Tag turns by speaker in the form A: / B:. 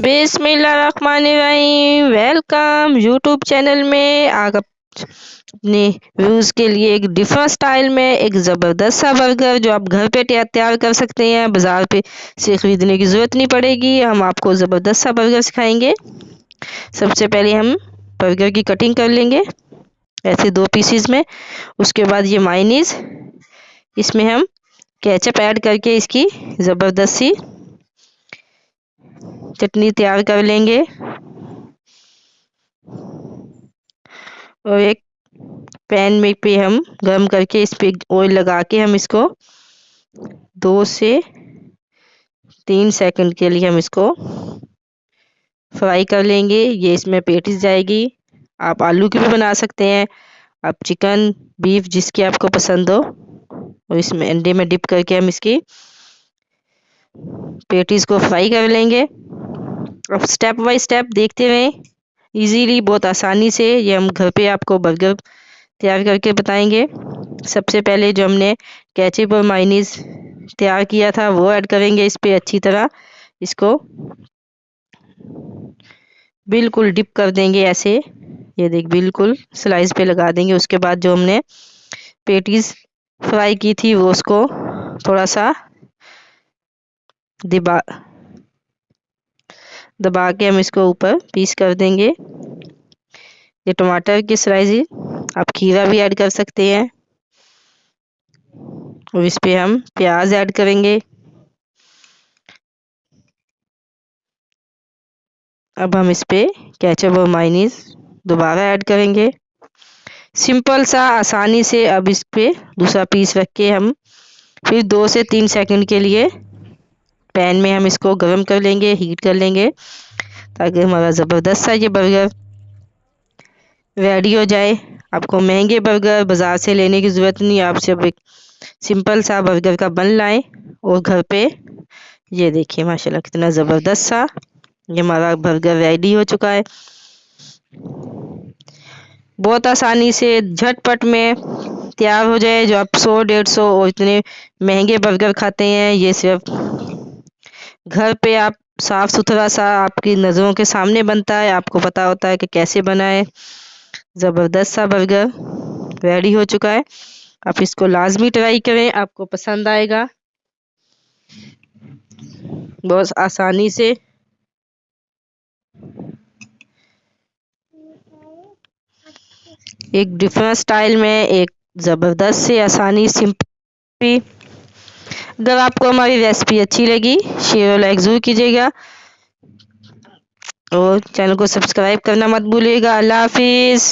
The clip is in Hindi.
A: बिस्मिल्लाहिर्रहमानिर्रहीम। वेलकम यूट्यूब चैनल में। आप अपने व्यूज़ के लिए एक डिफरेंट स्टाइल में एक ज़बरदस्त सा बर्गर जो आप घर पे तैयार कर सकते हैं, बाज़ार पे से ख़रीदने की ज़रूरत नहीं पड़ेगी। हम आपको ज़बरदस्त सा बर्गर सिखाएंगे। सबसे पहले हम बर्गर की कटिंग कर लेंगे ऐसे 2 पीसीज में। उसके बाद ये मायोनीज़, इसमें हम केचप ऐड करके इसकी ज़बरदस्त सी चटनी तैयार कर लेंगे। और एक पैन में पे हम गर्म करके इस पे ऑयल लगा के हम इसको 2 से 3 सेकंड के लिए हम इसको फ्राई कर लेंगे। ये इसमें पेटिस जाएगी। आप आलू की भी बना सकते हैं, आप चिकन बीफ जिसकी आपको पसंद हो, और इसमें अंडे में डिप करके हम इसकी पेटिस को फ्राई कर लेंगे। अब स्टेप बाय स्टेप देखते रहें। इजीली बहुत आसानी से ये हम घर पे आपको बर्गर तैयार करके बताएंगे। सबसे पहले जो हमने केचप और मायोनीज़ तैयार किया था वो ऐड करेंगे इस पे। अच्छी तरह इसको बिल्कुल डिप कर देंगे ऐसे, ये देख बिल्कुल स्लाइस पे लगा देंगे। उसके बाद जो हमने पेटीज फ्राई की थी वो उसको थोड़ा सा दबा के हम इसको ऊपर पीस कर देंगे। ये टमाटर की स्लाइस, आप खीरा भी ऐड कर सकते हैं। और इस पे हम प्याज ऐड करेंगे। अब हम इस पे केचप और मायोनीज़ दोबारा ऐड करेंगे। सिंपल सा आसानी से अब इस पे दूसरा पीस रख के हम फिर 2 से 3 सेकंड के लिए पैन में हम इसको गर्म कर लेंगे, हीट कर लेंगे, ताकि हमारा ज़बरदस्त सा ये बर्गर रेडी हो जाए। आपको महंगे बर्गर बाज़ार से लेने की ज़रूरत नहीं, आप सिर्फ एक सिंपल सा बर्गर का बन लाएं और घर पे ये देखिए माशाल्लाह कितना ज़बरदस्त सा ये हमारा बर्गर रेडी हो चुका है। बहुत आसानी से झटपट में तैयार हो जाए। जो आप 100-150 और इतने महंगे बर्गर खाते हैं, ये सिर्फ घर पे आप साफ सुथरा सा आपकी नज़रों के सामने बनता है, आपको पता होता है कि कैसे बना है। ज़बरदस्त सा बर्गर रेडी हो चुका है। आप इसको लाजमी ट्राई करें, आपको पसंद आएगा। बहुत आसानी से एक डिफरेंट स्टाइल में एक ज़बरदस्त से आसानी सिंपल। अगर आपको हमारी रेसिपी अच्छी लगी, शेयर और लाइक ज़रूर कीजिएगा और चैनल को सब्सक्राइब करना मत भूलिएगा। अल्लाह हाफिज़।